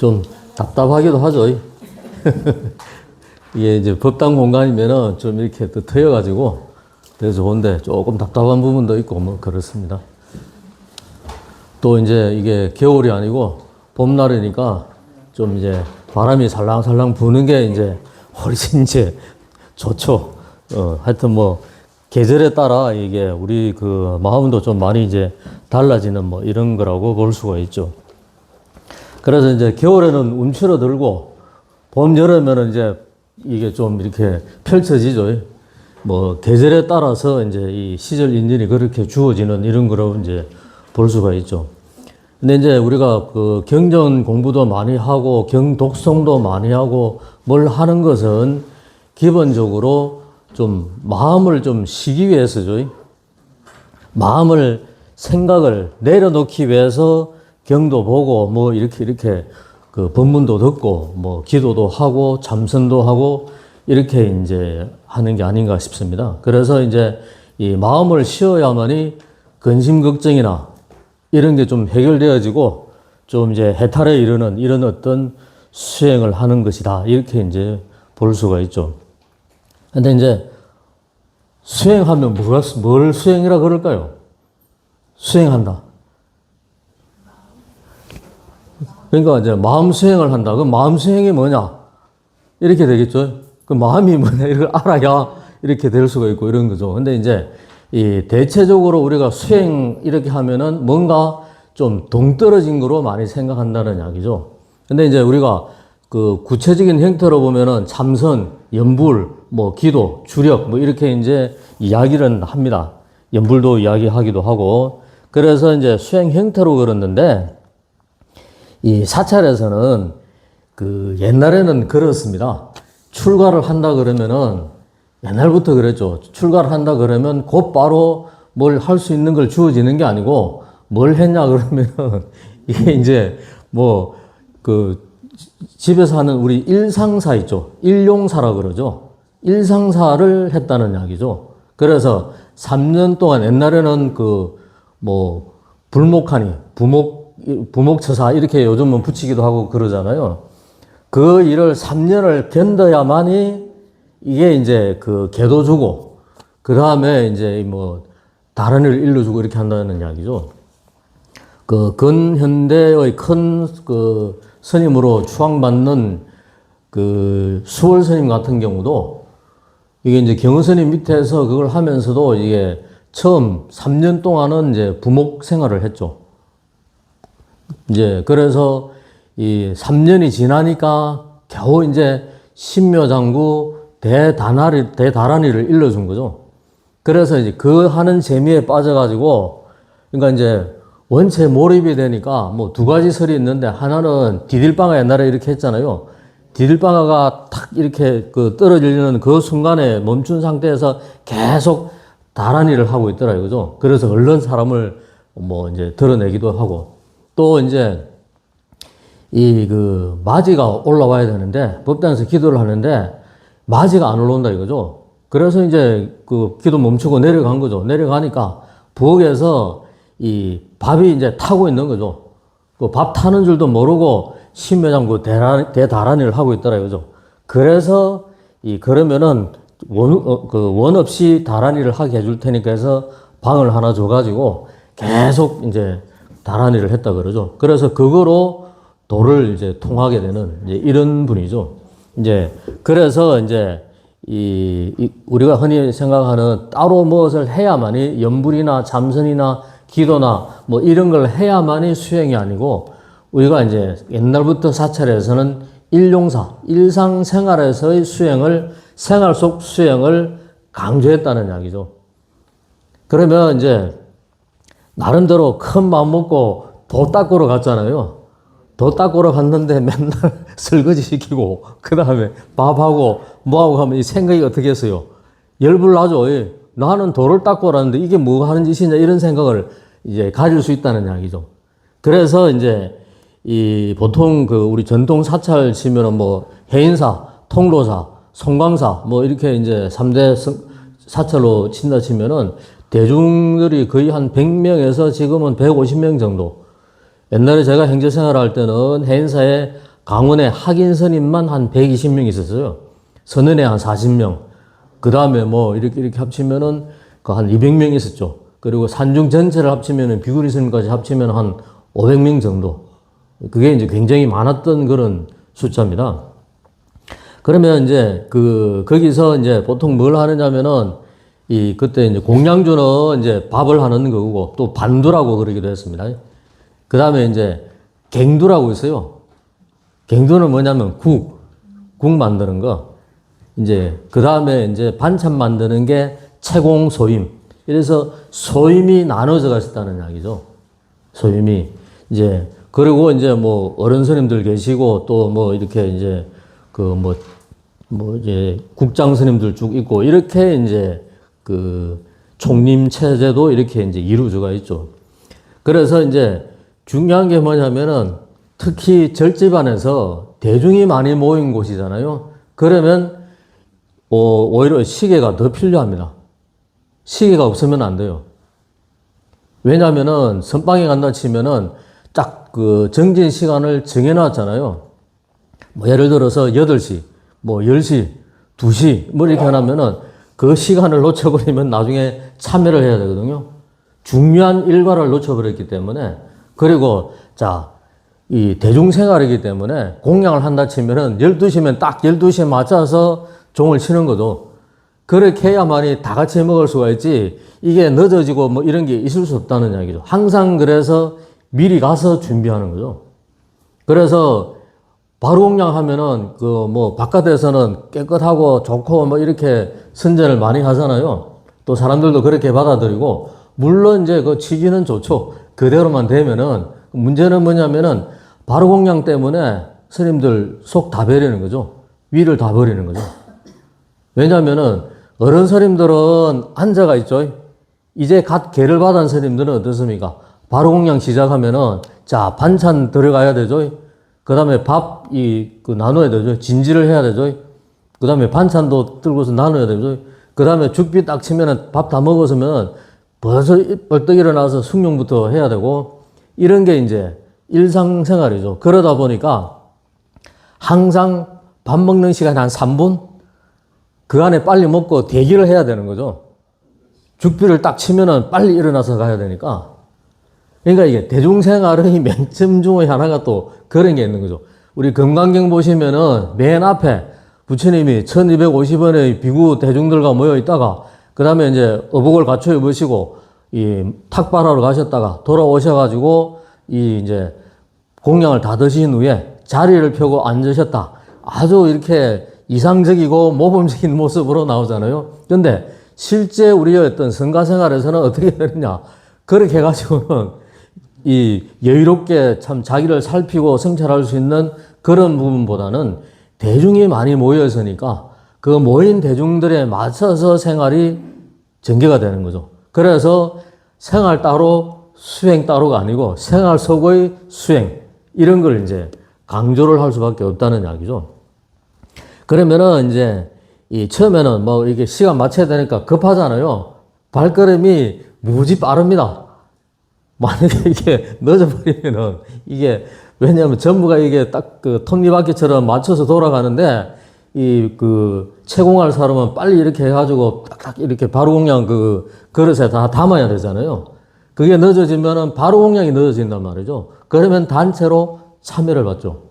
좀 답답하기도 하죠. 이게 이제 법당 공간이면은 좀 이렇게 또 트여가지고 되게 좋은데 조금 답답한 부분도 있고 뭐 그렇습니다. 또 이제 이게 겨울이 아니고 봄날이니까 좀 이제 바람이 살랑살랑 부는 게 이제 훨씬 이제 좋죠. 하여튼 뭐 계절에 따라 이게 우리 그 마음도 좀 많이 이제 달라지는 뭐 이런 거라고 볼 수가 있죠. 그래서 이제 겨울에는 움츠러들고 봄, 여름에는 이제 이게 좀 이렇게 펼쳐지죠. 뭐 계절에 따라서 이제 이 시절 인연이 그렇게 주어지는 이런 거로 이제 볼 수가 있죠. 근데 이제 우리가 그 경전 공부도 많이 하고 경독성도 많이 하고 뭘 하는 것은 기본적으로 좀 마음을 좀 쉬기 위해서죠. 마음을 생각을 내려놓기 위해서 경도 보고 뭐 이렇게 그 법문도 듣고 뭐 기도도 하고 참선도 하고 이렇게 이제 하는 게 아닌가 싶습니다. 그래서 이제 이 마음을 쉬어야만이 근심 걱정이나 이런 게 좀 해결되어지고 좀 이제 해탈에 이르는 이런 어떤 수행을 하는 것이다. 이렇게 이제 볼 수가 있죠. 근데 이제 수행하면 뭘 수행이라 그럴까요? 수행한다. 그러니까 이제 마음 수행을 한다. 그럼 마음 수행이 뭐냐? 이렇게 되겠죠. 그 마음이 뭐냐? 이걸 알아야 이렇게 될 수가 있고 이런 거죠. 근데 이제 이 대체적으로 우리가 수행 이렇게 하면은 뭔가 좀 동떨어진 거로 많이 생각한다는 이야기죠. 근데 이제 우리가 그 구체적인 형태로 보면은 참선, 연불, 뭐 기도, 주력 뭐 이렇게 이제 이야기를 합니다. 연불도 이야기하기도 하고. 그래서 이제 수행 형태로 그랬는데 이 사찰에서는 그 옛날에는 그렇습니다. 출가를 한다 그러면은 옛날부터 그랬죠. 출가를 한다 그러면 곧바로 뭘 할 수 있는 걸 주어지는 게 아니고 뭘 했냐 그러면은 이게 이제 뭐 그 집에서 하는 우리 일상사 있죠. 일용사라 그러죠. 일상사를 했다는 이야기죠. 그래서 3년 동안 옛날에는 그 뭐 불목하니 부목처사 이렇게 요즘은 붙이기도 하고 그러잖아요. 그 일을 3년을 견뎌야만이 이게 이제 그 계도 주고 그 다음에 이제 뭐 다른 일을 일러주고 이렇게 한다는 이야기죠. 그 근현대의 큰 그 스님으로 추앙받는 그 수월 스님 같은 경우도 이게 이제 경은 스님 밑에서 그걸 하면서도 이게 처음 3년 동안은 이제 부목 생활을 했죠. 이제 그래서 이 3년이 지나니까 겨우 이제 신묘장구 대다란이를 일러준 거죠. 그래서 이제 그 하는 재미에 빠져가지고, 그러니까 이제 원체 몰입이 되니까 뭐 두 가지 설이 있는데 하나는 디딜방아 옛날에 이렇게 했잖아요. 디딜방아가 탁 이렇게 그 떨어지려는 그 순간에 멈춘 상태에서 계속 다란이를 하고 있더라고요. 그죠? 그래서 얼른 사람을 뭐 이제 드러내기도 하고 또 이제 이 그 마지가 올라와야 되는데 법당에서 기도를 하는데 마지가 안 올라온다 이거죠. 그래서 이제 그 기도 멈추고 내려간 거죠. 내려가니까 부엌에서 이 밥이 이제 타고 있는 거죠. 그 밥 타는 줄도 모르고 신묘장 그 대다란이를 하고 있더라고요. 그죠. 그래서 그러면은 원 없이 다란이를 하게 해줄 테니까 해서 방을 하나 줘가지고 계속 이제 다란이를 했다 그러죠. 그래서 그거로 도를 이제 통하게 되는 이제 이런 분이죠. 이제 그래서 이제 우리가 흔히 생각하는 따로 무엇을 해야만이 연불이나 잠선이나 기도나 뭐 이런 걸 해야만이 수행이 아니고 우리가 이제 옛날부터 사찰에서는 일용사, 일상생활에서의 수행을 생활 속 수행을 강조했다는 이야기죠. 그러면 이제 나름대로 큰 마음 먹고 도 닦으러 갔잖아요. 도 닦으러 갔는데 맨날 설거지 시키고 그 다음에 밥하고 뭐하고 하면 이 생각이 어떻게 했어요? 열불 나죠. 나는 도를 닦고 왔는데 이게 뭐 하는 짓이냐 이런 생각을 이제 가질 수 있다는 이야기죠. 그래서 이제 보통 그 우리 전통 사찰 치면은 뭐 해인사, 통로사, 송광사 뭐 이렇게 이제 3대 사찰로 친다 치면은 대중들이 거의 한 100명에서 지금은 150명 정도. 옛날에 제가 행제생활 할 때는 해인사에 강원에 학인 스님만 한 120명 있었어요. 선원에 한 40명. 그 다음에 뭐 이렇게 합치면은 그 한 200명 있었죠. 그리고 산중 전체를 합치면은 비구리 스님까지 합치면 한 500명 정도. 그게 이제 굉장히 많았던 그런 숫자입니다. 그러면 이제 거기서 이제 보통 뭘 하느냐면은 그때 이제 공양주는 이제 밥을 하는 거고 또 반두라고 그러기도 했습니다. 그 다음에 이제 갱두라고 있어요. 갱두는 뭐냐면 국 만드는 거. 이제 그 다음에 이제 반찬 만드는 게 채공 소임. 이래서 소임이 나눠져 있다는 이야기죠. 소임이 이제 그리고 이제 뭐 어른 스님들 계시고 또 뭐 이렇게 이제 이제 국장 스님들 쭉 있고 이렇게 이제 총림 체제도 이렇게 이제 이루어져가 있죠. 그래서 이제 중요한 게 뭐냐면은 특히 절집안에서 대중이 많이 모인 곳이잖아요. 그러면 오히려 시계가 더 필요합니다. 시계가 없으면 안 돼요. 왜냐면은 선방에 간다 치면은 딱 정진 시간을 정해놨잖아요. 뭐 예를 들어서 8시, 뭐 10시, 2시, 뭐 이렇게 하면은 그 시간을 놓쳐버리면 나중에 참여를 해야 되거든요. 중요한 일과를 놓쳐버렸기 때문에. 그리고 이 대중생활이기 때문에 공양을 한다 치면은 12시면 딱 12시에 맞춰서 종을 치는 거죠. 그렇게 해야만이 다 같이 먹을 수가 있지, 이게 늦어지고 뭐 이런 게 있을 수 없다는 이야기죠. 항상 그래서 미리 가서 준비하는 거죠. 그래서 바로 공양하면은 바깥에서는 깨끗하고 좋고 뭐 이렇게 선전을 많이 하잖아요. 또 사람들도 그렇게 받아들이고, 물론 이제 그 취지는 좋죠. 그대로만 되면은. 문제는 뭐냐면은 바로 공양 때문에 스님들 속 다 버리는 거죠. 위를 다 버리는 거죠. 왜냐면은 어른 스님들은 앉아가 있죠. 이제 갓 계를 받은 스님들은 어떻습니까? 바로 공양 시작하면은 반찬 들어가야 되죠. 그 다음에 밥 나눠야 되죠. 진지를 해야 되죠. 그 다음에 반찬도 들고서 나눠야 되죠. 그 다음에 죽비 딱 치면은 밥 다 먹었으면 벌써 벌떡 일어나서 숭룡부터 해야 되고, 이런 게 이제 일상생활이죠. 그러다 보니까 항상 밥 먹는 시간이 한 3분? 그 안에 빨리 먹고 대기를 해야 되는 거죠. 죽비를 딱 치면은 빨리 일어나서 가야 되니까. 그러니까 이게 대중생활의 맹점 중의 하나가 또 그런 게 있는 거죠. 우리 금강경 보시면은 맨 앞에 부처님이 1250원의 비구 대중들과 모여 있다가, 그 다음에 이제 어복을 갖춰 입으시고 탁발하러 가셨다가 돌아오셔가지고 이제 공양을 다 드신 후에 자리를 펴고 앉으셨다. 아주 이렇게 이상적이고 모범적인 모습으로 나오잖아요. 근데 실제 우리의 어떤 성가 생활에서는 어떻게 되느냐. 그렇게 해가지고는 여유롭게 참 자기를 살피고 성찰할 수 있는 그런 부분보다는 대중이 많이 모여 있으니까 그 모인 대중들에 맞춰서 생활이 전개가 되는 거죠. 그래서 생활 따로 수행 따로가 아니고 생활 속의 수행, 이런 걸 이제 강조를 할 수밖에 없다는 이야기죠. 그러면은 이제 처음에는 뭐 이게 시간 맞춰야 되니까 급하잖아요. 발걸음이 무지 빠릅니다. 만약에 이게 늦어버리면은 이게, 왜냐하면 전부가 이게 딱 톱니바퀴처럼 맞춰서 돌아가는데 채공할 사람은 빨리 이렇게 해가지고 딱딱 이렇게 바로 공양 그릇에 다 담아야 되잖아요. 그게 늦어지면은 바로 공양이 늦어진단 말이죠. 그러면 단체로 참여를 받죠.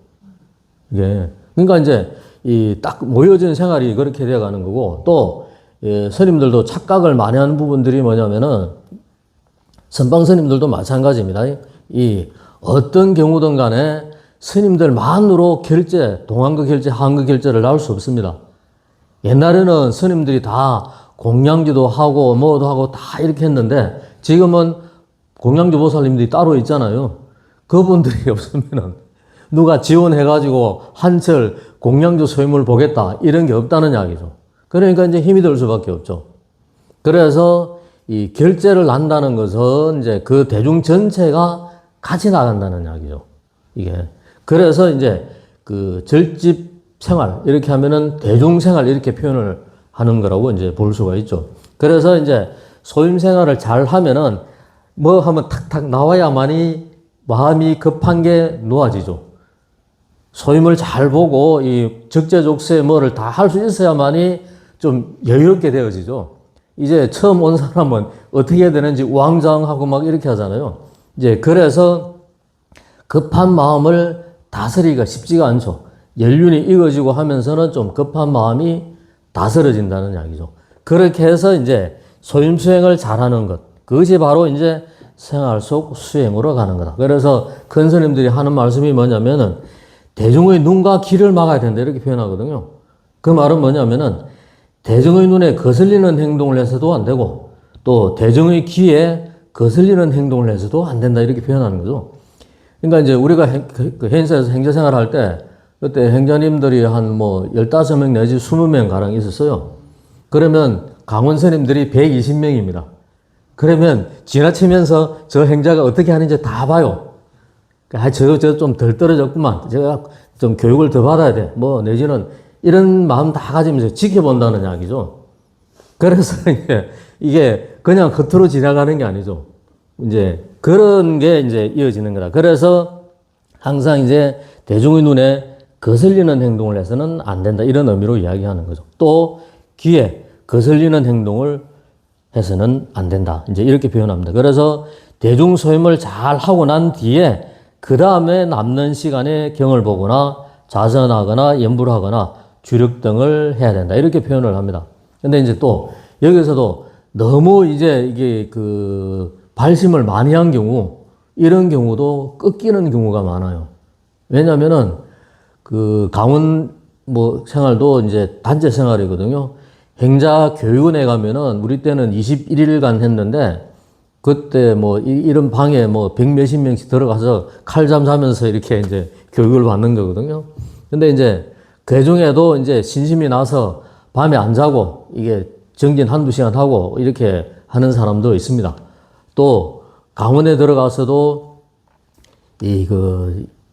이게. 그러니까 이제 딱 모여진 생활이 그렇게 되어 가는 거고, 또 스님들도 착각을 많이 하는 부분들이 뭐냐면은, 선방 스님들도 마찬가지입니다. 어떤 경우든 간에 스님들만으로 동안거 결제, 한거 결제를 나올 수 없습니다. 옛날에는 스님들이 다 공양지도 하고 뭐도 하고 다 이렇게 했는데, 지금은 공양주 보살님들이 따로 있잖아요. 그분들이 없으면은 누가 지원해가지고 한철 공양주 소임을 보겠다, 이런 게 없다는 이야기죠. 그러니까 이제 힘이 들 수밖에 없죠. 그래서 이 결제를 한다는 것은 이제 그 대중 전체가 같이 나간다는 이야기죠. 이게. 그래서 이제 절집 생활, 이렇게 하면은 대중 생활, 이렇게 표현을 하는 거라고 이제 볼 수가 있죠. 그래서 이제 소임 생활을 잘 하면은 뭐 하면 탁탁 나와야만이 마음이 급한 게 놓아지죠. 소임을 잘 보고 이 적재적소에 뭐를 다 할 수 있어야만이 좀 여유롭게 되어지죠. 이제 처음 온 사람은 어떻게 해야 되는지 우왕좌왕하고 막 이렇게 하잖아요. 이제 그래서 급한 마음을 다스리기가 쉽지가 않죠. 연륜이 익어지고 하면서는 좀 급한 마음이 다스려진다는 이야기죠. 그렇게 해서 이제 소임 수행을 잘하는 것, 그것이 바로 이제 생활 속 수행으로 가는 거다. 그래서 큰 스님들이 하는 말씀이 뭐냐면은 대중의 눈과 귀를 막아야 된다 이렇게 표현하거든요. 그 말은 뭐냐면은 대중의 눈에 거슬리는 행동을 해서도 안 되고 또 대중의 귀에 거슬리는 행동을 해서도 안 된다 이렇게 표현하는 거죠. 그러니까 이제 우리가 그 행사에서 행자 생활할 때 그때 행자님들이 한 뭐 15명 내지 20명 가량 있었어요. 그러면 강원 스님들이 120명입니다. 그러면 지나치면서 저 행자가 어떻게 하는지 다 봐요. 저 좀 덜 떨어졌구만. 제가 좀 교육을 더 받아야 돼. 뭐, 내지는 이런 마음 다 가지면서 지켜본다는 이야기죠. 그래서 이게 그냥 겉으로 지나가는 게 아니죠. 이제 그런 게 이제 이어지는 거다. 그래서 항상 이제 대중의 눈에 거슬리는 행동을 해서는 안 된다. 이런 의미로 이야기하는 거죠. 또 귀에 거슬리는 행동을 해서는 안 된다. 이제 이렇게 표현합니다. 그래서 대중 소임을 잘 하고 난 뒤에 그 다음에 남는 시간에 경을 보거나 자선하거나 연부를 하거나 주력 등을 해야 된다. 이렇게 표현을 합니다. 근데 이제 또 여기서도 너무 이제 이게 그 발심을 많이 한 경우 이런 경우도 꺾이는 경우가 많아요. 왜냐면은 그 강원 뭐 생활도 이제 단체 생활이거든요. 행자 교육원에 가면은 우리 때는 21일간 했는데 그때 뭐 이런 방에 뭐 100몇십 명씩 들어가서 칼잠 자면서 이렇게 이제 교육을 받는 거거든요. 근데 이제 그 중에도 이제 신심이 나서 밤에 안 자고 이게 정진 한두 시간 하고 이렇게 하는 사람도 있습니다. 또 강원에 들어가서도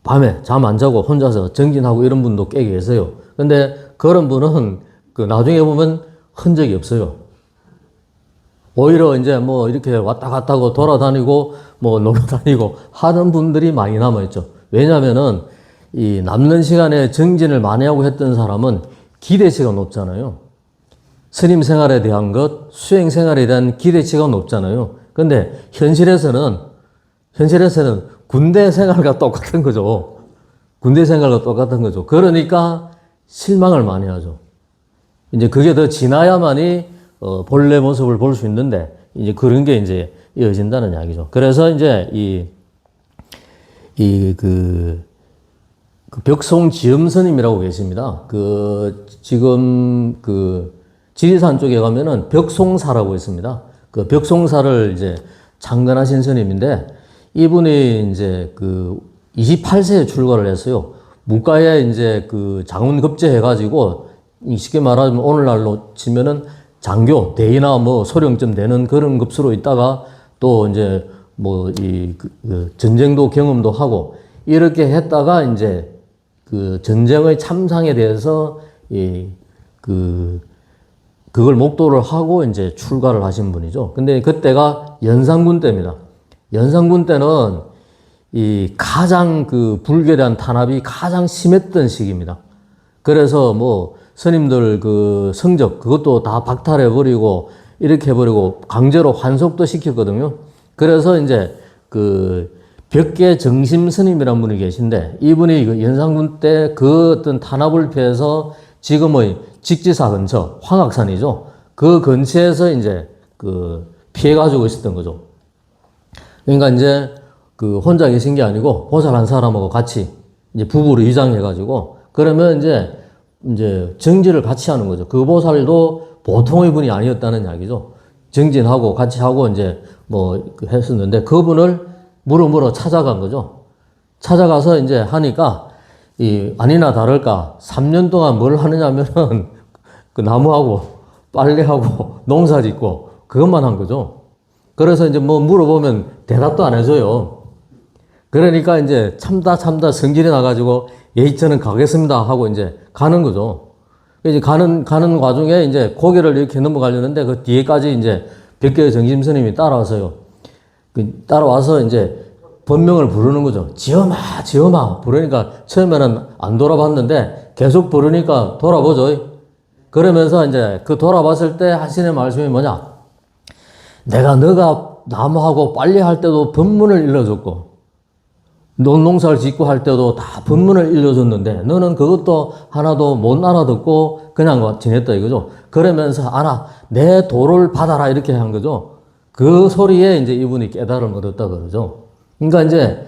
밤에 잠 안 자고 혼자서 정진하고 이런 분도 꽤 계세요. 근데 그런 분은 그 나중에 보면 흔적이 없어요. 오히려 이제 뭐 이렇게 왔다 갔다 하고 돌아다니고 뭐 놀러 다니고 하는 분들이 많이 남아있죠. 왜냐면은 이 남는 시간에 정진을 많이 하고 했던 사람은 기대치가 높잖아요. 스님 생활에 대한 것, 수행 생활에 대한 기대치가 높잖아요. 근데 현실에서는 군대 생활과 똑같은 거죠. 군대 생활과 똑같은 거죠. 그러니까 실망을 많이 하죠. 이제 그게 더 지나야만이 본래 모습을 볼 수 있는데 이제 그런 게 이제 이어진다는 이야기죠. 그래서 이제 그 벽송 지음 스님이라고 계십니다. 지금 지리산 쪽에 가면은 벽송사라고 있습니다. 그 벽송사를 이제 창건하신 스님인데 이분이 이제 28세에 출가를 했어요. 문과에 이제 장운급제 해가지고 쉽게 말하면 오늘날로 치면은 장교, 대위나 뭐 소령쯤 되는 그런 급수로 있다가 또 이제 뭐 전쟁도 경험도 하고 이렇게 했다가 이제 전쟁의 참상에 대해서 그걸 목도를 하고 이제 출가를 하신 분이죠. 근데 그때가 연산군 때입니다. 연산군 때는 가장 불교에 대한 탄압이 가장 심했던 시기입니다. 그래서 뭐 스님들 성적 그것도 다 박탈해버리고 이렇게 해버리고 강제로 환속도 시켰거든요. 그래서 이제 벽계 정심 스님이라는 분이 계신데 이분이 연산군 때 어떤 탄압을 피해서 지금의 직지사 근처 황악산이죠. 그 근처에서 이제 피해가지고 있었던 거죠. 그러니까 이제 혼자 계신 게 아니고 보살 한 사람하고 같이 이제 부부로 위장해가지고 그러면 이제 정지를 같이 하는 거죠. 그 보살도 보통의 분이 아니었다는 이야기죠. 정진하고 같이 하고 이제 뭐 했었는데 그분을 물어 찾아간 거죠. 찾아가서 이제 하니까 아니나 다를까 3년 동안 뭘 하느냐면은 나무하고 빨래하고 농사 짓고 그것만 한 거죠. 그래서 이제 뭐 물어보면 대답도 안 해줘요. 그러니까 이제 참다 성질이 나가지고 예, 저는 가겠습니다 하고 이제 가는 거죠. 이제 가는 과정에 이제 고개를 이렇게 넘어가려는데 그 뒤에까지 이제 벽계 정심 스님이 따라와서요. 따라와서 이제 법명을 부르는 거죠. 지엄아, 지엄아. 부르니까 처음에는 안 돌아봤는데 계속 부르니까 돌아보죠. 그러면서 이제 그 돌아봤을 때 하시는 말씀이 뭐냐? 내가 너가 나무하고 빨리 할 때도 법문을 일러줬고, 농사를 짓고 할 때도 다 법문을 일러줬는데, 너는 그것도 하나도 못 알아듣고 그냥 지냈다 이거죠. 그러면서, 내 도를 받아라 이렇게 한 거죠. 그 소리에 이제 이분이 깨달음을 얻었다 그러죠. 그러니까 이제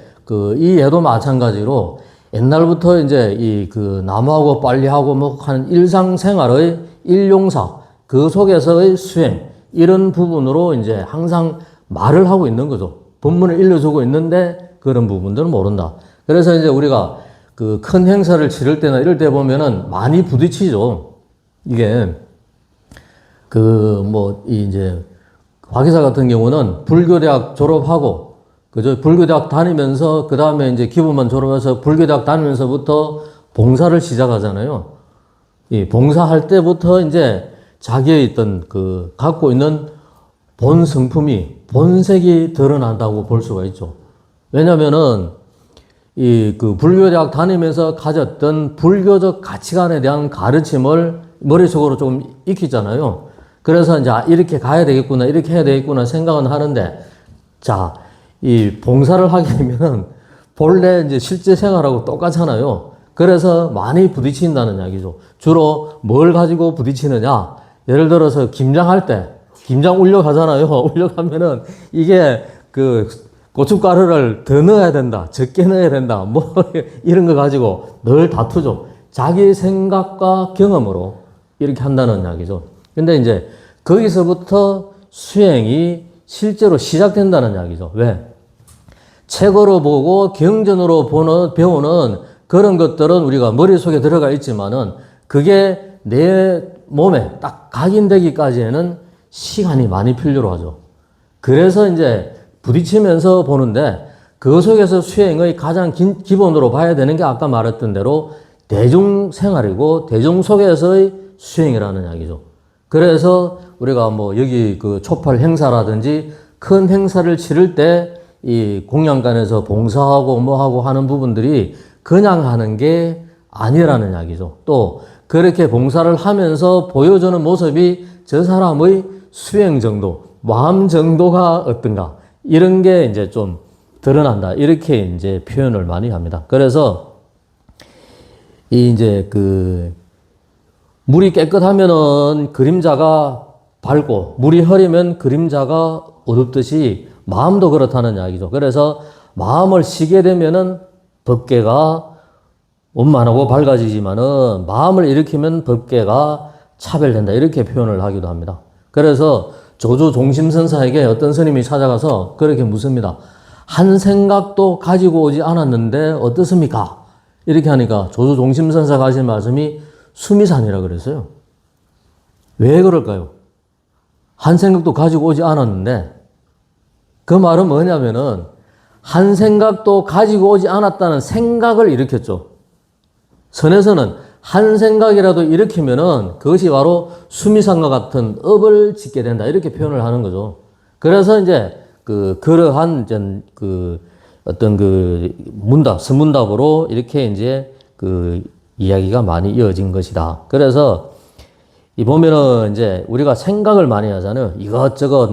이 예도 마찬가지로 옛날부터 이제 나무하고 빨리하고 뭐 하는 일상생활의 일용사, 그 속에서의 수행, 이런 부분으로 이제 항상 말을 하고 있는 거죠. 법문을 일러주고 있는데 그런 부분들은 모른다. 그래서 이제 우리가 그 큰 행사를 치를 때나 이럴 때 보면은 많이 부딪히죠. 이게 이제 화기사 같은 경우는 불교대학 졸업하고 그죠? 불교대학 다니면서 그 다음에 이제 기부만 졸업해서 불교대학 다니면서부터 봉사를 시작하잖아요. 이 봉사할 때부터 이제 자기의 있던 갖고 있는 본 성품이, 본색이 드러난다고 볼 수가 있죠. 왜냐면은, 불교대학 다니면서 가졌던 불교적 가치관에 대한 가르침을 머릿속으로 조금 익히잖아요. 그래서 이제 이렇게 가야 되겠구나, 이렇게 해야 되겠구나 생각은 하는데, 자, 이 봉사를 하게 되면은 본래 이제 실제 생활하고 똑같잖아요. 그래서 많이 부딪힌다는 이야기죠. 주로 뭘 가지고 부딪히느냐? 예를 들어서 김장할 때, 김장 울려가잖아요. 울려가면은 이게 고춧가루를 더 넣어야 된다, 적게 넣어야 된다, 뭐 이런 거 가지고 늘 다투죠. 자기 생각과 경험으로 이렇게 한다는 이야기죠. 근데 이제 거기서부터 수행이 실제로 시작된다는 이야기죠. 왜? 책으로 보고 경전으로 배우는 그런 것들은 우리가 머릿속에 들어가 있지만은 그게 내 몸에 딱 각인되기까지에는 시간이 많이 필요로 하죠. 그래서 이제 부딪히면서 보는데 그 속에서 수행의 가장 기본으로 봐야 되는 게 아까 말했던 대로 대중생활이고 대중 속에서의 수행이라는 이야기죠. 그래서 우리가 여기 촛불 행사라든지 큰 행사를 치를 때 이 공양관에서 봉사하고 뭐하고 하는 부분들이 그냥 하는 게 아니라는 이야기죠. 또 그렇게 봉사를 하면서 보여주는 모습이 저 사람의 수행 정도, 마음 정도가 어떤가, 이런 게 이제 좀 드러난다. 이렇게 이제 표현을 많이 합니다. 그래서 물이 깨끗하면은 그림자가 밝고, 물이 흐리면 그림자가 어둡듯이 마음도 그렇다는 이야기죠. 그래서 마음을 쉬게 되면은 법계가 원만하고 밝아지지만은 마음을 일으키면 법계가 차별된다. 이렇게 표현을 하기도 합니다. 그래서 조조 종심선사에게 어떤 스님이 찾아가서 그렇게 묻습니다. 한 생각도 가지고 오지 않았는데 어떻습니까? 이렇게 하니까 조조 종심선사가 하신 말씀이 수미산이라 그랬어요. 왜 그럴까요? 한 생각도 가지고 오지 않았는데, 그 말은 뭐냐면은 한 생각도 가지고 오지 않았다는 생각을 일으켰죠. 선에서는 한 생각이라도 일으키면은 그것이 바로 수미상과 같은 업을 짓게 된다. 이렇게 표현을 하는 거죠. 그래서 이제 그러한 어떤 문답, 서문답으로 이렇게 이제 이야기가 많이 이어진 것이다. 그래서 이 보면은 이제 우리가 생각을 많이 하잖아요. 이것저것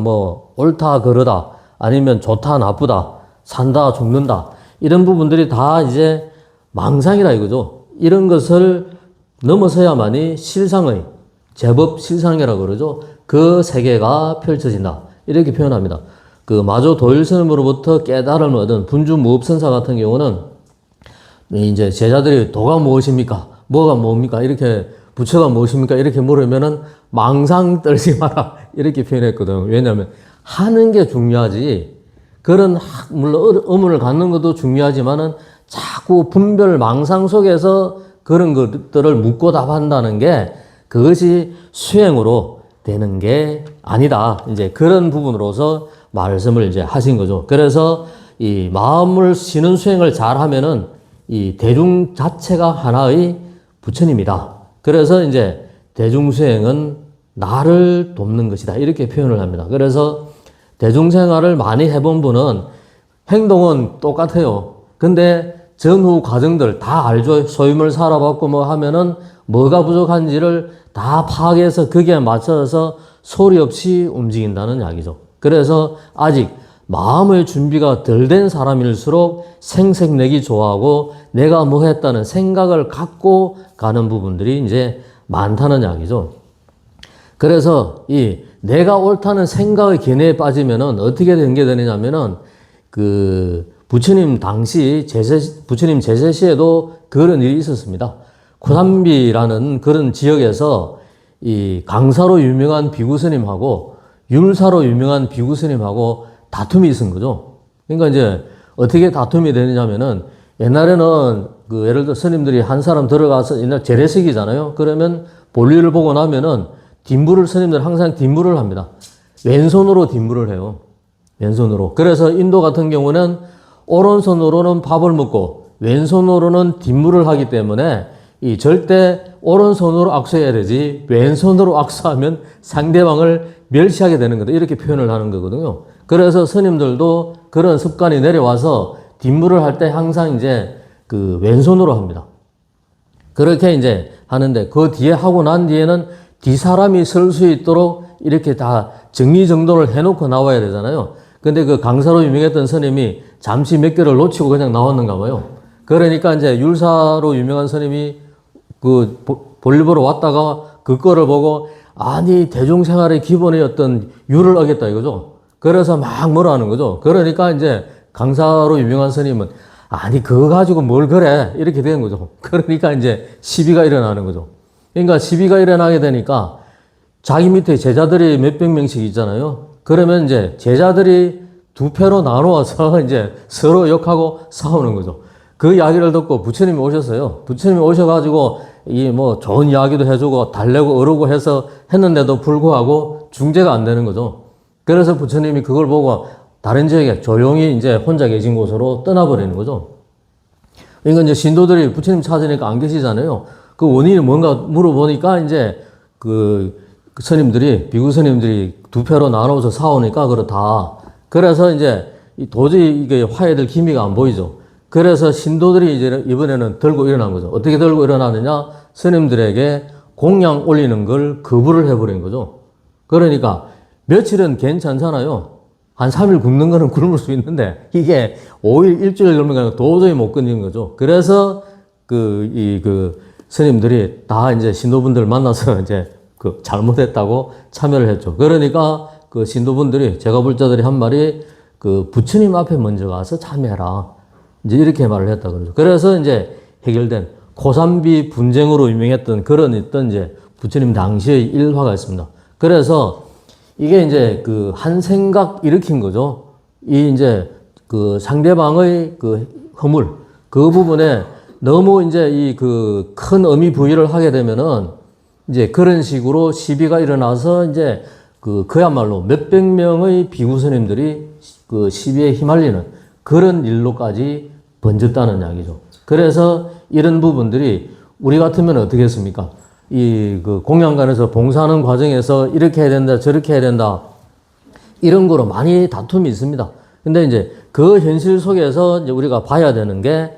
옳다, 그러다, 아니면 좋다, 나쁘다, 산다, 죽는다. 이런 부분들이 다 이제 망상이다 이거죠. 이런 것을 넘어서야만이 실상의, 제법 실상이라고 그러죠. 그 세계가 펼쳐진다. 이렇게 표현합니다. 마조 도일스님으로부터 깨달음을 얻은 분주무업선사 같은 경우는 이제 제자들이 도가 무엇입니까? 뭐가 뭡니까? 이렇게 부처가 무엇입니까? 이렇게 물으면은 망상 떨지 마라. 이렇게 표현했거든. 왜냐하면 하는 게 중요하지. 물론 의문을 갖는 것도 중요하지만은 자꾸 분별 망상 속에서 그런 것들을 묻고 답한다는 게 그것이 수행으로 되는 게 아니다. 이제 그런 부분으로서 말씀을 이제 하신 거죠. 그래서 이 마음을 쉬는 수행을 잘 하면은 이 대중 자체가 하나의 부처님이다. 그래서 이제 대중수행은 나를 돕는 것이다. 이렇게 표현을 합니다. 그래서 대중생활을 많이 해본 분은 행동은 똑같아요. 근데 전후 과정들 다 알죠. 소유물 살아봤고 뭐 하면은 뭐가 부족한지를 다 파악해서 거기에 맞춰서 소리 없이 움직인다는 이야기죠. 그래서 아직 마음의 준비가 덜 된 사람일수록 생색내기 좋아하고 내가 뭐 했다는 생각을 갖고 가는 부분들이 이제 많다는 이야기죠. 그래서 이 내가 옳다는 생각의 견해에 빠지면은 어떻게 된 게 되느냐면은 그 부처님 당시 부처님 제세 시에도 그런 일이 있었습니다. 고산비라는 그런 지역에서 이 강사로 유명한 비구 스님하고 율사로 유명한 비구 스님하고 다툼이 있은 거죠. 그러니까 이제 어떻게 다툼이 되느냐면은 옛날에는 그 예를 들어 스님들이 한 사람 들어가서 옛날 재래식이잖아요. 그러면 볼일을 보고 나면은 뒷물을 스님들 항상 뒷물을 합니다. 왼손으로 뒷물을 해요. 왼손으로. 그래서 인도 같은 경우는 오른손으로는 밥을 먹고 왼손으로는 뒷물을 하기 때문에 이 절대 오른손으로 악수해야 되지 왼손으로 악수하면 상대방을 멸시하게 되는 거다. 이렇게 표현을 하는 거거든요. 그래서 스님들도 그런 습관이 내려와서 뒷물을 할 때 항상 이제 그 왼손으로 합니다. 그렇게 이제 하는데 그 뒤에 하고 난 뒤에는 뒷사람이 설 수 있도록 이렇게 다 정리정돈을 해놓고 나와야 되잖아요. 근데 그 강사로 유명했던 스님이 잠시 몇 개를 놓치고 그냥 나왔는가 봐요. 그러니까 이제 율사로 유명한 스님이 그 볼일 보러 왔다가 그 거를 보고 아니 대중생활의 기본의 어떤 율을 어겼다 이거죠. 그래서 막 뭐라 하는 거죠. 그러니까 이제 강사로 유명한 스님은 아니 그거 가지고 뭘 그래 이렇게 되는 거죠. 그러니까 이제 시비가 일어나는 거죠. 그러니까 시비가 일어나게 되니까 자기 밑에 제자들이 몇백 명씩 있잖아요. 그러면 이제 제자들이 두 패로 나누어서 이제 서로 욕하고 싸우는 거죠. 그 이야기를 듣고 부처님이 오셨어요. 부처님이 오셔가지고 이 뭐 좋은 이야기도 해주고 달래고 어르고 해서 했는데도 불구하고 중재가 안 되는 거죠. 그래서 부처님이 그걸 보고 다른 지역에 조용히 이제 혼자 계신 곳으로 떠나버리는 거죠. 그러니까 이제 신도들이 부처님 찾으니까 안 계시잖아요. 그 원인이 뭔가 물어보니까 이제 그 스님들이, 비구 스님들이 두 패로 나눠서 싸우니까 그렇다. 그래서 이제 도저히 이게 화해될 기미가 안 보이죠. 그래서 신도들이 이제 이번에는 들고 일어난 거죠. 어떻게 들고 일어나느냐? 스님들에게 공양 올리는 걸 거부를 해버린 거죠. 그러니까 며칠은 괜찮잖아요. 한 3일 굶는 거는 굶을 수 있는데 이게 5일, 일주일 굶는 거는 도저히 못 끊는 거죠. 그래서 그 스님들이 다 이제 신도분들 만나서 이제 그 잘못했다고 참여를 했죠. 그러니까 그 신도분들이 제가 불자들이 한 말이 그 부처님 앞에 먼저 가서 참여해라. 이제 이렇게 말을 했다 그러죠. 그래서 이제 해결된 고산비 분쟁으로 유명했던 그런 있던 이제 부처님 당시의 일화가 있습니다. 그래서 이게 이제 그 한 생각 일으킨 거죠. 이 이제 그 상대방의 그 허물 그 부분에 너무 이제 이 그 큰 의미 부여를 하게 되면은 이제 그런 식으로 시비가 일어나서 이제 그야말로 몇백 명의 비구 스님들이 그 시비에 휘말리는 그런 일로까지 번졌다는 이야기죠. 그래서 이런 부분들이 우리 같으면 어떻게 했습니까? 이 그 공양관에서 봉사하는 과정에서 이렇게 해야 된다, 저렇게 해야 된다. 이런 거로 많이 다툼이 있습니다. 근데 이제 그 현실 속에서 이제 우리가 봐야 되는 게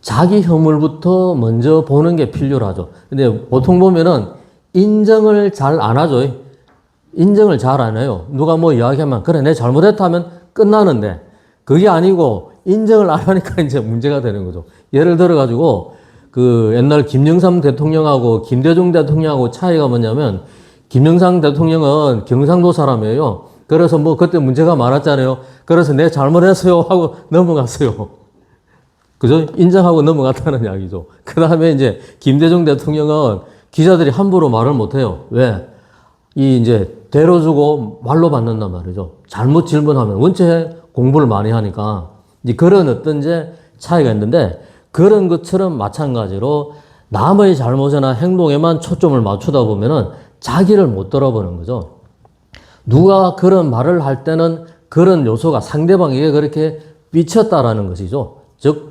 자기 허물부터 먼저 보는 게 필요하죠. 근데 보통 보면은 인정을 잘 안 하죠. 인정을 잘 안 해요. 누가 뭐 이야기하면 그래 내 잘못했다 하면 끝나는데 그게 아니고 인정을 안 하니까 이제 문제가 되는 거죠. 예를 들어 가지고 그 옛날 김영삼 대통령하고 김대중 대통령하고 차이가 뭐냐면 김영삼 대통령은 경상도 사람이에요. 그래서 뭐 그때 문제가 많았잖아요. 그래서 내 잘못했어요 하고 넘어갔어요. 그죠? 인정하고 넘어갔다는 이야기죠. 그 다음에 이제 김대중 대통령은 기자들이 함부로 말을 못해요. 왜? 이제 대로 주고 말로 받는단 말이죠. 잘못 질문하면 원체 공부를 많이 하니까 이제 그런 어떤 이제 차이가 있는데 그런 것처럼 마찬가지로 남의 잘못이나 행동에만 초점을 맞추다 보면은 자기를 못 돌아보는 거죠. 누가 그런 말을 할 때는 그런 요소가 상대방에게 그렇게 비쳤다라는 것이죠. 즉,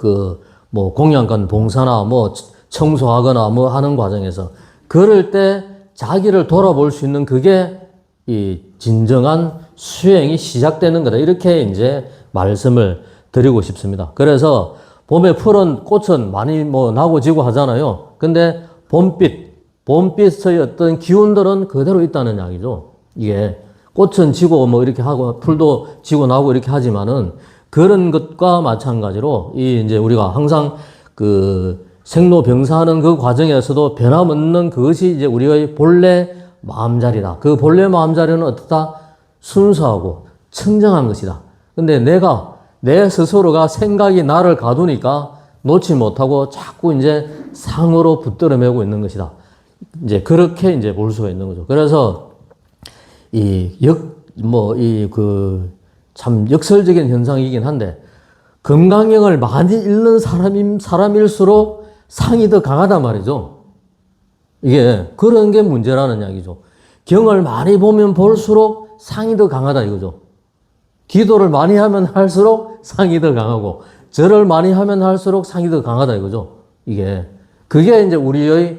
뭐, 공양관 봉사나 뭐, 청소하거나 뭐 하는 과정에서. 그럴 때 자기를 돌아볼 수 있는 그게 이 진정한 수행이 시작되는 거다. 이렇게 이제 말씀을 드리고 싶습니다. 그래서 봄에 푸른 꽃은 많이 뭐 나고 지고 하잖아요. 근데 봄빛의 어떤 기운들은 그대로 있다는 이야기죠. 이게 꽃은 지고 뭐 이렇게 하고 풀도 지고 나고 이렇게 하지만은 그런 것과 마찬가지로 이 이제 우리가 항상 그 생로병사하는 그 과정에서도 변함없는 그것이 이제 우리의 본래 마음자리다. 그 본래 마음자리는 어떻다? 순수하고 청정한 것이다. 근데 내 스스로가 생각이 나를 가두니까 놓지 못하고 자꾸 이제 상으로 붙들어매고 있는 것이다. 이제 그렇게 이제 볼 수가 있는 거죠. 그래서 참 역설적인 현상이긴 한데, 금강경을 많이 읽는 사람일수록 상이 더 강하단 말이죠. 이게 그런 게 문제라는 이야기죠. 경을 많이 보면 볼수록 상이 더 강하다 이거죠. 기도를 많이 하면 할수록 상이 더 강하고, 절을 많이 하면 할수록 상이 더 강하다 이거죠. 그게 이제 우리의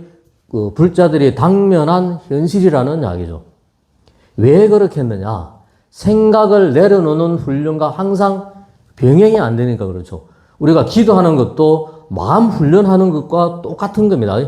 그 불자들이 당면한 현실이라는 이야기죠. 왜 그렇게 했느냐? 생각을 내려놓는 훈련과 항상 병행이 안 되니까 그렇죠. 우리가 기도하는 것도 마음 훈련하는 것과 똑같은 겁니다.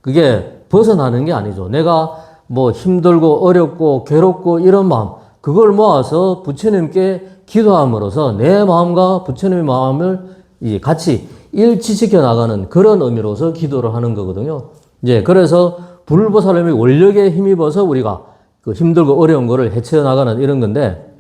그게 벗어나는 게 아니죠. 내가 뭐 힘들고 어렵고 괴롭고 이런 마음, 그걸 모아서 부처님께 기도함으로써 내 마음과 부처님의 마음을 이제 같이 일치시켜 나가는 그런 의미로서 기도를 하는 거거든요. 이제 그래서 불보살님의 원력에 힘입어서 우리가 그 힘들고 어려운 거를 헤쳐 나가는 이런 건데,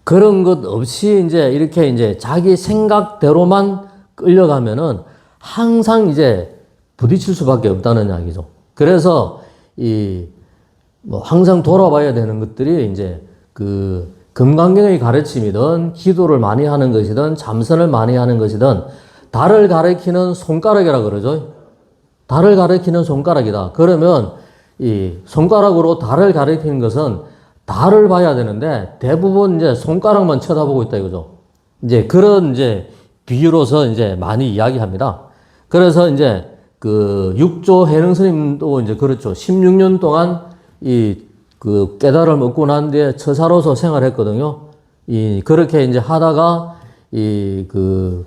그런 것 없이 이제 이렇게 이제 자기 생각대로만 끌려가면은 항상 이제 부딪힐 수밖에 없다는 이야기죠. 그래서 항상 돌아봐야 되는 것들이 이제 그 금강경의 가르침이든 기도를 많이 하는 것이든 참선을 많이 하는 것이든 달을 가리키는 손가락이라 그러죠. 달을 가리키는 손가락이다. 그러면 이 손가락으로 달을 가리키는 것은 달을 봐야 되는데 대부분 이제 손가락만 쳐다보고 있다 이거죠. 이제 그런 이제 비유로서 이제 많이 이야기합니다. 그래서 이제 그 육조 해능 스님도 이제 그렇죠. 16년 동안 그 깨달음을 얻고 난 뒤에 처사로서 생활했거든요. 그렇게 이제 하다가 그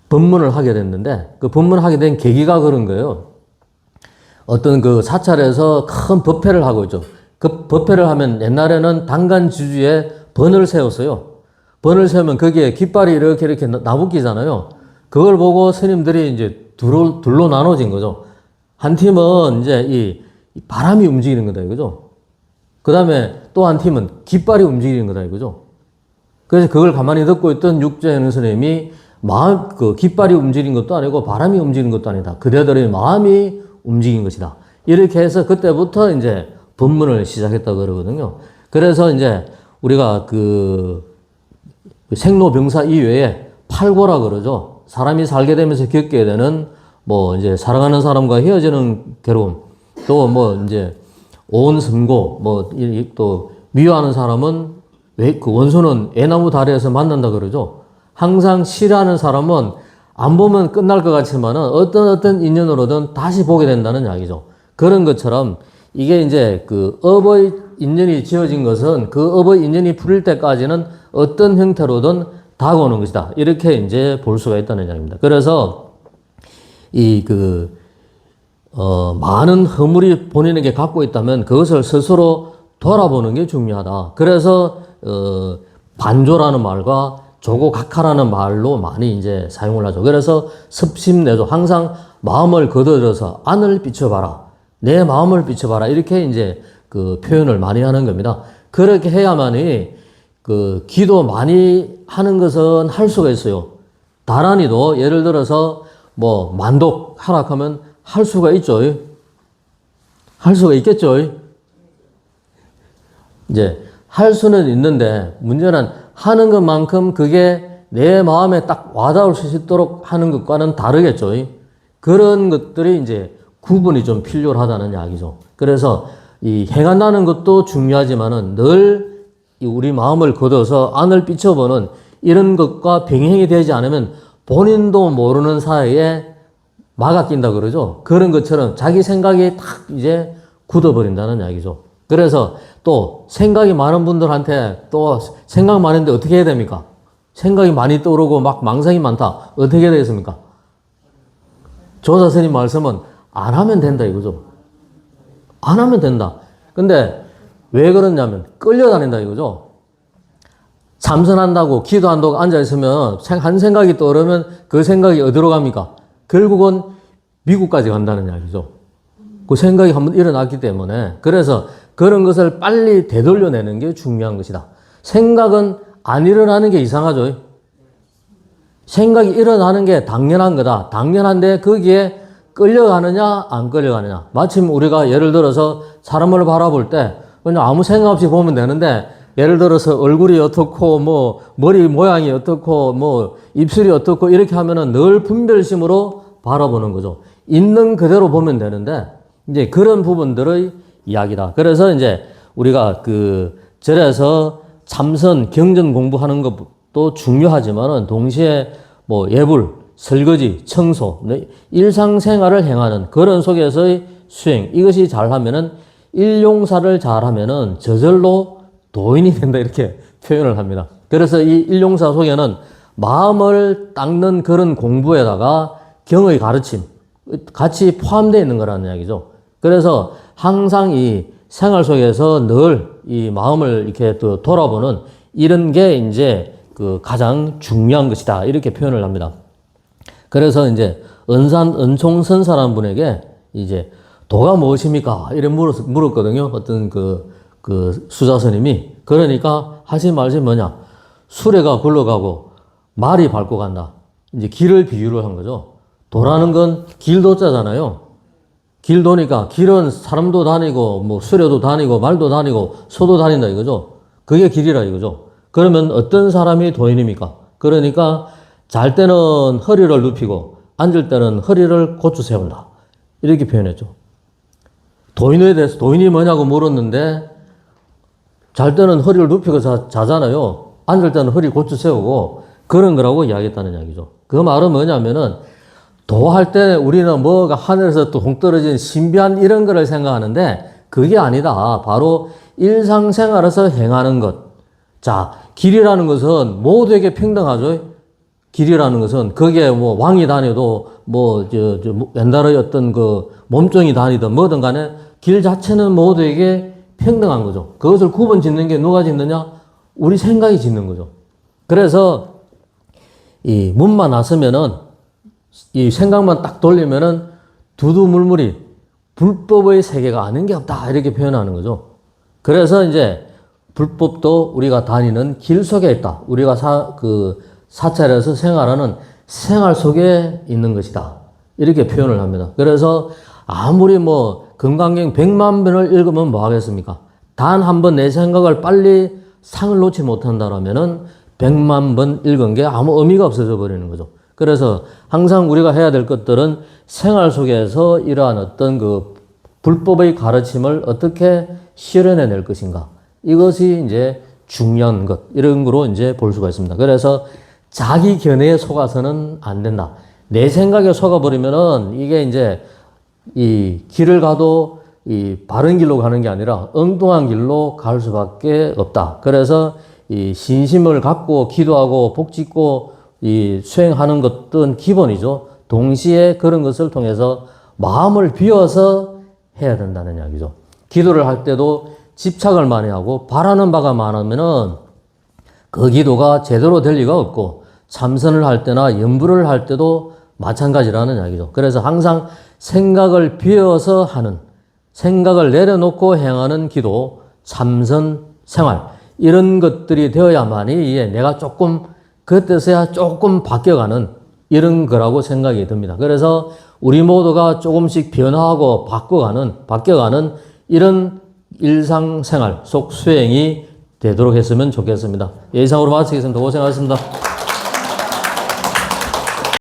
법문을 하게 됐는데, 그 법문을 하게 된 계기가 그런 거예요. 어떤 그 사찰에서 큰 법회를 하고 있죠. 그 법회를 하면 옛날에는 당간주주에 번을 세웠어요. 번을 세우면 거기에 깃발이 이렇게 나붙기잖아요. 그걸 보고 스님들이 이제 둘로 나눠진 거죠. 한 팀은 이제 이 바람이 움직이는 거다 이거죠. 그 다음에 또 한 팀은 깃발이 움직이는 거다 이거죠. 그래서 그걸 가만히 듣고 있던 육조해능 스님이 그 깃발이 움직이는 것도 아니고 바람이 움직이는 것도 아니다. 그대들의 마음이 움직인 것이다. 이렇게 해서 그때부터 이제 법문을 시작했다고 그러거든요. 그래서 이제 우리가 그 생로병사 이외에 팔고라 그러죠. 사람이 살게 되면서 겪게 되는 뭐 이제 사랑하는 사람과 헤어지는 괴로움, 또 뭐 이제 오온섬고, 뭐 또 미워하는 사람은 왜 그 원수는 애나무 다리에서 만난다 그러죠. 항상 싫어하는 사람은 안 보면 끝날 것 같지만은 어떤 인연으로든 다시 보게 된다는 이야기죠. 그런 것처럼 이게 이제 그 업의 인연이 지어진 것은 그 업의 인연이 풀릴 때까지는 어떤 형태로든 다가오는 것이다. 이렇게 이제 볼 수가 있다는 이야기입니다. 그래서 많은 허물이 본인에게 갖고 있다면 그것을 스스로 돌아보는 게 중요하다. 그래서 반조라는 말과 조고각하라는 말로 많이 이제 사용을 하죠. 그래서 습심내조, 항상 마음을 거둬들여서 안을 비춰봐라, 내 마음을 비춰봐라, 이렇게 이제 그 표현을 많이 하는 겁니다. 그렇게 해야만이 그 기도 많이 하는 것은 할 수가 있어요. 다란이도 예를 들어서 뭐 만독 하락하면 할 수가 있죠. 할 수가 있겠죠. 이제 할 수는 있는데 문제는 하는 것만큼 그게 내 마음에 딱 와닿을 수 있도록 하는 것과는 다르겠죠. 그런 것들이 이제 구분이 좀 필요하다는 이야기죠. 그래서 행한다는 것도 중요하지만은 늘 우리 마음을 걷어서 안을 비춰보는 이런 것과 병행이 되지 않으면 본인도 모르는 사이에 막아 낀다 그러죠. 그런 것처럼 자기 생각이 탁 이제 굳어버린다는 이야기죠. 그래서 또 생각이 많은 분들한테 또 생각 많은데 어떻게 해야 됩니까? 생각이 많이 떠오르고 막 망상이 많다. 어떻게 해야 되겠습니까? 조사스님 말씀은 안 하면 된다 이거죠. 안 하면 된다. 근데 왜 그러냐면 끌려다닌다 이거죠. 참선한다고 기도한다고 앉아있으면 한 생각이 떠오르면 그 생각이 어디로 갑니까? 결국은 미국까지 간다는 이야기죠. 그 생각이 한번 일어났기 때문에 그래서 그런 것을 빨리 되돌려내는 게 중요한 것이다. 생각은 안 일어나는 게 이상하죠. 생각이 일어나는 게 당연한 거다. 당연한데 거기에 끌려가느냐 안 끌려가느냐. 마침 우리가 예를 들어서 사람을 바라볼 때 그냥 아무 생각 없이 보면 되는데 예를 들어서 얼굴이 어떻고 뭐 머리 모양이 어떻고 뭐 입술이 어떻고 이렇게 하면은 늘 분별심으로 바라보는 거죠. 있는 그대로 보면 되는데 이제 그런 부분들의 이야기다. 그래서 이제 우리가 그 절에서 참선 경전 공부하는 것도 중요하지만은 동시에 뭐 예불, 설거지, 청소, 일상생활을 행하는 그런 속에서의 수행 이것이 잘하면은 일용사를 잘하면은 저절로 도인이 된다 이렇게 표현을 합니다. 그래서 이 일용사 속에는 마음을 닦는 그런 공부에다가 경의 가르침 같이 포함되어 있는 거라는 이야기죠. 그래서 항상 이 생활 속에서 늘 이 마음을 이렇게 또 돌아보는 이런 게 이제 그 가장 중요한 것이다 이렇게 표현을 합니다. 그래서 이제 은총선사라는 분에게 이제 도가 무엇입니까? 이래 물었거든요. 어떤 그 수자스님이. 그러니까 하신 말씀이 뭐냐? 수레가 굴러가고 말이 밟고 간다. 이제 길을 비유를 한 거죠. 도라는 건 길도자잖아요. 길 도니까 길은 사람도 다니고 뭐 수레도 다니고 말도 다니고 소도 다닌다 이거죠. 그게 길이라 이거죠. 그러면 어떤 사람이 도인입니까? 그러니까 잘 때는 허리를 눕히고 앉을 때는 허리를 고추 세운다. 이렇게 표현했죠. 도인에 대해서 도인이 뭐냐고 물었는데 잘 때는 허리를 눕히고 자잖아요. 앉을 때는 허리 고추 세우고 그런 거라고 이야기했다는 이야기죠. 그 말은 뭐냐면은 도할 때 우리는 뭐가 하늘에서 또 동떨어진 신비한 이런 거를 생각하는데 그게 아니다. 바로 일상생활에서 행하는 것. 자, 길이라는 것은 모두에게 평등하죠. 길이라는 것은 거기에 뭐 왕이 다녀도 뭐 옛날의 어떤 그 몸종이 다니든 뭐든 간에 길 자체는 모두에게 평등한 거죠. 그것을 구분 짓는 게 누가 짓느냐? 우리 생각이 짓는 거죠. 그래서 이 문만 나서면은 이 생각만 딱 돌리면은 두두물물이 불법의 세계가 아닌 게 없다 이렇게 표현하는 거죠. 그래서 이제 불법도 우리가 다니는 길 속에 있다. 우리가 사찰에서 생활하는 생활 속에 있는 것이다. 이렇게 표현을 합니다. 그래서 아무리 뭐 금강경 100만 번을 읽으면 뭐 하겠습니까? 단 한 번 내 생각을 빨리 상을 놓지 못한다라면은 100만 번 읽은 게 아무 의미가 없어져 버리는 거죠. 그래서 항상 우리가 해야 될 것들은 생활 속에서 이러한 어떤 그 불법의 가르침을 어떻게 실현해낼 것인가. 이것이 이제 중요한 것. 이런 거로 이제 볼 수가 있습니다. 그래서 자기 견해에 속아서는 안 된다. 내 생각에 속아버리면은 이게 이제 이 길을 가도 이 바른 길로 가는 게 아니라 엉뚱한 길로 갈 수밖에 없다. 그래서 이 신심을 갖고 기도하고 복짓고 이 수행하는 것은 기본이죠. 동시에 그런 것을 통해서 마음을 비워서 해야 된다는 이야기죠. 기도를 할 때도 집착을 많이 하고 바라는 바가 많으면은 그 기도가 제대로 될 리가 없고 참선을 할 때나 염불을 할 때도 마찬가지라는 이야기죠. 그래서 항상 생각을 비워서 하는, 생각을 내려놓고 행하는 기도, 참선, 생활 이런 것들이 되어야만이 내가 조금 그때서야 조금 바뀌어가는 이런 거라고 생각이 듭니다. 그래서 우리 모두가 조금씩 변화하고 바뀌어가는 이런 일상생활 속 수행이 되도록 했으면 좋겠습니다. 이상으로 마치겠습니다. 고생하셨습니다.